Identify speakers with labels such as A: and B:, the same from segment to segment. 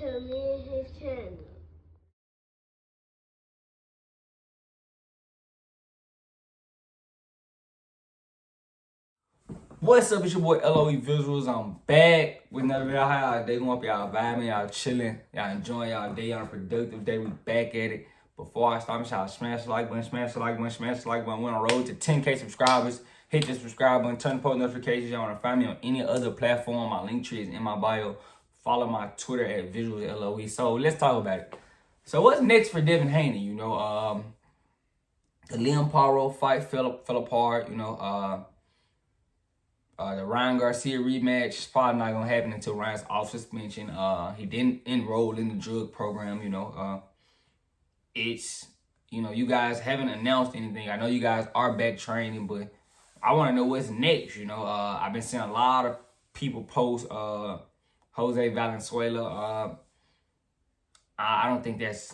A: to me and his channel.
B: What's up, it's your boy LOE Visuals. I'm back with another video. How y'all day going? Y'all vibing, y'all chilling, y'all enjoying y'all day, y'all productive day. We back at it. Before I start, y'all smash the like button, smash the like button, smash the like button. We're on the road to 10K subscribers. Hit the subscribe button, turn the post notifications. Y'all want to find me on any other platform. My link tree is in my bio. Follow my Twitter at VisualsLOE. So let's talk about it. So what's next for Devin Haney? The Liam Poirot fight fell apart. The Ryan Garcia rematch is probably not gonna happen until Ryan's off suspension. He didn't enroll in the drug program. You guys haven't announced anything. I know you guys are back training, but I want to know what's next. I've been seeing a lot of people post Jose Valenzuela. I don't think that's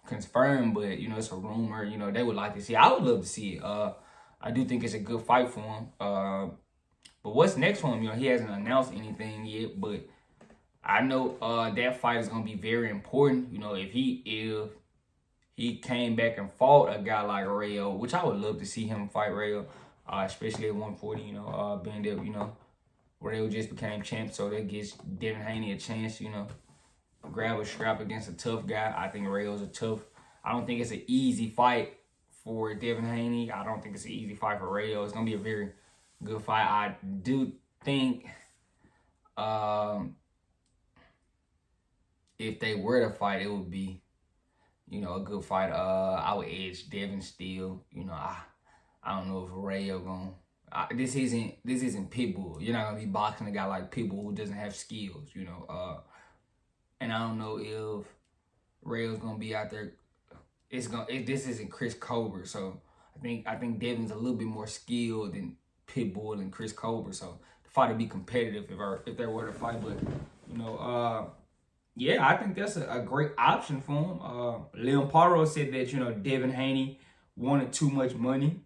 B: confirmed, but it's a rumor. They would like to see. I would love to see it. I do think it's a good fight for him. But what's next for him? He hasn't announced anything yet, but I know that fight is gonna be very important. If he came back and fought a guy like Rayo, which I would love to see him fight Rayo, especially at 140. Being that Rayo just became champ, so that gives Devin Haney a chance. Grab a scrap against a tough guy. I think Rayo's a tough. I don't think it's an easy fight for Devin Haney. I don't think it's an easy fight for Rayo. It's gonna be a very good fight. I do think if they were to fight, it would be, a good fight. I would edge Devin still. I don't know if Rayo gonna. This isn't Pitbull. You're not gonna be boxing a guy like Pitbull who doesn't have skills. And I don't know if Rayo's gonna be out there. This isn't Chris Colbert, so I think Devin's a little bit more skilled than Pitbull and Chris Colbert, so the fight would be competitive if they were to fight. But yeah, I think that's a great option for him. Liam Poirot said that Devin Haney wanted too much money,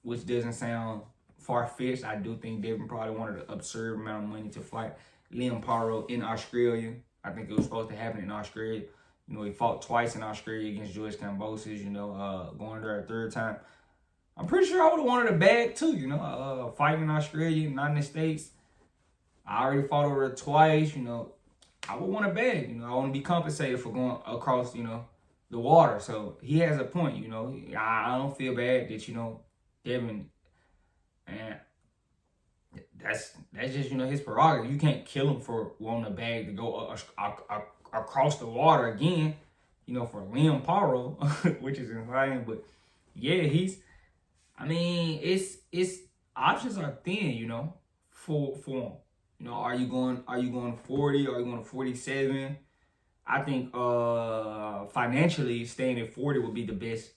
B: which doesn't sound far-fetched. I do think Devin probably wanted an absurd amount of money to fight Liam Poirot in Australia. I think it was supposed to happen in Australia. He fought twice in Australia against George Kambosos. Going there a third time. I'm pretty sure I would have wanted a bag too, fighting in Australia, not in the States. I already fought over there twice, I would want a bag, I want to be compensated for going across, the water. So he has a point, I don't feel bad that, Devin, and that's just, his prerogative. You can't kill him for wanting a bag to go across the water again, for Liam Poirot, which is insane. But yeah, it's options are thin, for him. Are you going 40? Are you going to 47? I think financially staying at 40 would be the best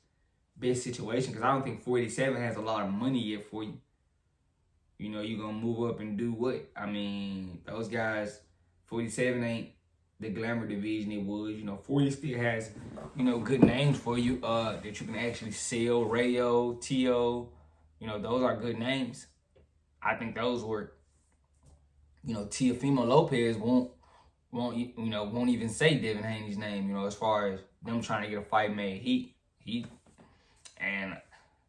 B: situation, because I don't think 47 has a lot of money yet for you. You're gonna move up and do what? Those guys, 47 ain't the glamour division it was. 40 still has, good names for you that you can actually sell. Rayo, Tio, those are good names. I think those work. Teofimo Lopez won't even say Devin Haney's name, as far as them trying to get a fight made. He and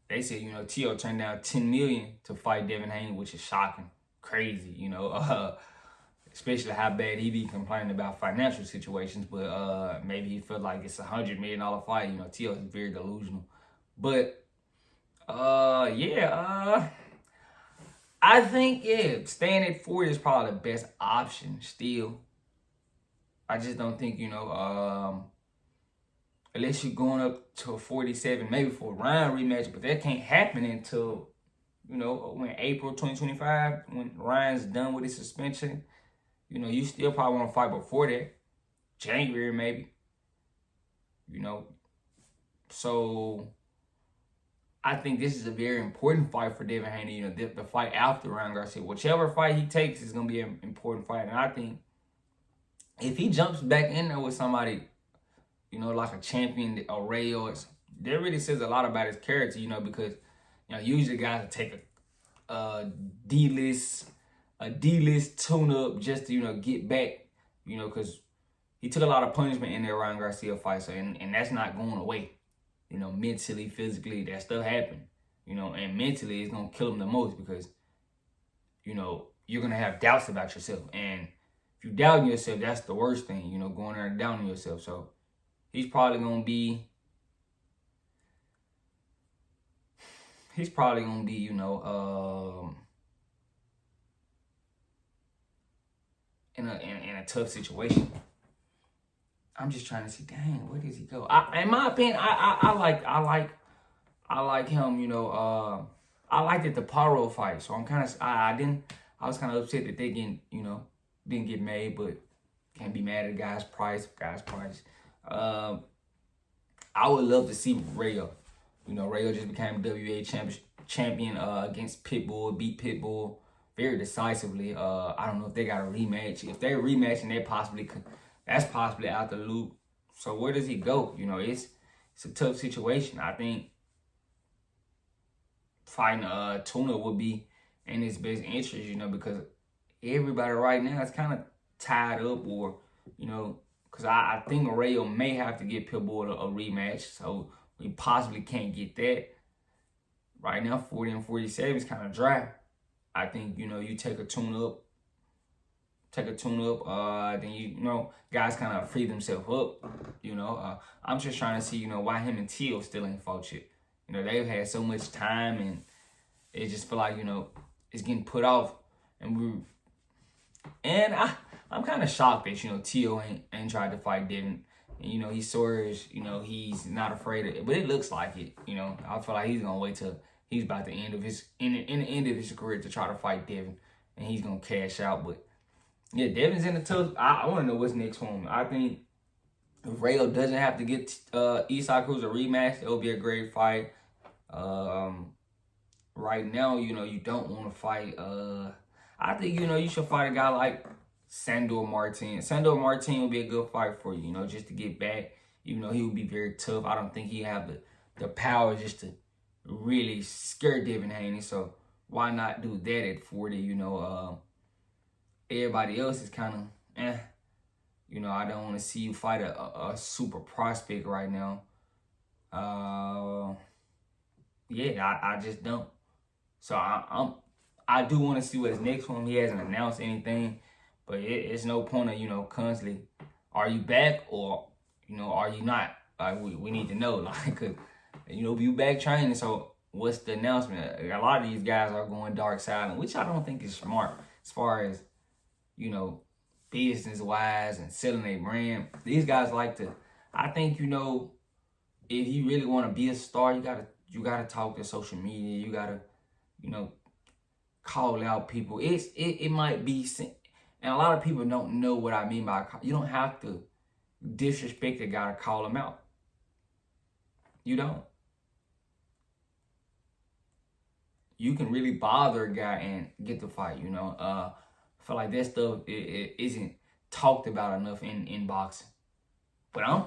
B: they said, Tio turned down $10 million to fight Devin Haney, which is shocking, crazy, especially how bad he be complaining about financial situations. But maybe he felt like it's $100 million fight. Tio is very delusional. But I think staying at 40 is probably the best option still. I just don't think unless you're going up to a 47, maybe for a Ryan rematch, but that can't happen until, when April 2025, when Ryan's done with his suspension. You still probably want to fight before that. January, maybe. So I think this is a very important fight for Devin Haney. The fight after Ryan Garcia. Whichever fight he takes is going to be an important fight. And I think if he jumps back in there with somebody, like a champion, a Rayo, that really says a lot about his character, because, usually guys take a D-list tune-up just to, get back you know, because he took a lot of punishment in that Ryan Garcia fight, so and that's not going away. You know, mentally, physically, that stuff happened. You know, and mentally, it's gonna kill him the most because, you know, you're gonna have doubts about yourself, and if you doubt yourself, that's the worst thing. You know, going there and doubting yourself. So he's probably gonna be, you know, in a tough situation. I'm just trying to see, dang, where does he go? In my opinion, I like him. You know, I liked it the Paro fight, so I'm kind of I was kind of upset that they didn't get made, but can't be mad at guy's price. I would love to see Rayo. You know, Rayo just became WA champion against Pitbull, beat Pitbull very decisively. I don't know if they got a rematch. If they're rematching, that's possibly out the loop. So where does he go? You know, it's a tough situation. I think fighting Tuna would be in his best interest, you know, because everybody right now is kind of tied up, or, you know, because I think Rayo may have to get Pitbull a rematch, so we possibly can't get that. Right now, 40 and 47 is kind of dry. I think, you know, you take a tune up, then you know, guys kind of free themselves up. You know, I'm just trying to see, you know, why him and Teal still ain't fought yet. You know, they've had so much time, and it just feel like, you know, it's getting put off, and I'm kind of shocked that, you know, Teal ain't tried to fight Devin. And, you know, he swears, you know, he's not afraid of it, but it looks like it. You know, I feel like he's gonna wait till he's about the end of his in the end of his career to try to fight Devin, and he's gonna cash out. But yeah, Devin's in the tough. I want to know what's next for him. I think if Rayo doesn't have to get Isaac Cruz a rematch, it'll be a great fight. Right now, you know, you don't want to fight. I think, you know, you should fight a guy like Sandor Martin. Sandor Martin would be a good fight for you, you know, just to get back. Even though he would be very tough, I don't think he have the power just to really scare Devin Haney. So why not do that at 40? You know, everybody else is kind of You know, I don't want to see you fight a super prospect right now. Yeah, I just don't. So I do want to see what's next for him. He hasn't announced anything, but it's no point of, you know, constantly, are you back, or, you know, are you not? Like, we need to know, like, 'cause, you know, you back training, so what's the announcement? A lot of these guys are going dark silent, which I don't think is smart as far as, you know, business wise and selling a brand. These guys like to, I think, you know, if you really want to be a star, you gotta talk to social media. You gotta, you know, call out people. It might be, and a lot of people don't know what I mean by, you don't have to disrespect a guy to call him out. You don't. You can really bother a guy and get the fight, you know. I feel like that stuff it isn't talked about enough in boxing. But I'm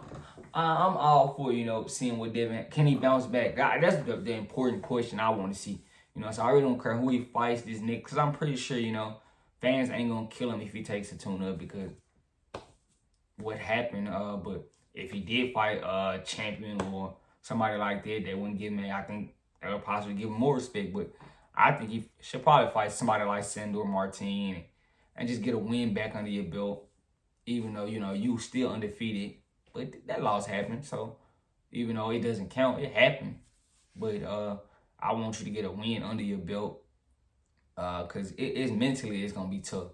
B: all for, you know, seeing what Devin, can he bounce back? That's the important question I want to see. You know, so I really don't care who he fights this Nick, because I'm pretty sure, you know, fans ain't gonna kill him if he takes a tune-up, because what happened. But if he did fight a champion or somebody like that, they wouldn't give him, I think they would possibly give him more respect. But I think he should probably fight somebody like Sandor Martin and just get a win back under your belt, even though, you know, you still undefeated. But that loss happened, so even though it doesn't count, it happened. But I want you to get a win under your belt, because it's mentally, it's going to be tough.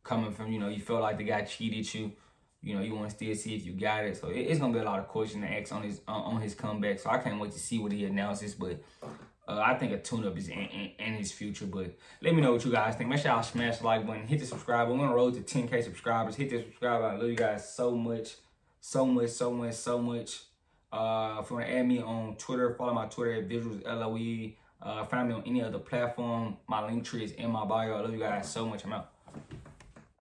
B: Coming from, you know, you felt like the guy cheated you. You know, you want to still see if you got it. So it's going to be a lot of questions to ask on his comeback. So I can't wait to see what he announces. But I think a tune-up is in his future. But let me know what you guys think. Make sure y'all smash the like button. Hit the subscribe. We're on the road to 10K subscribers. Hit the subscribe button. I love you guys so much. So much. If you want to add me on Twitter, follow my Twitter at VisualsLOE. Find me on any other platform. My link tree is in my bio. I love you guys so much. I'm out.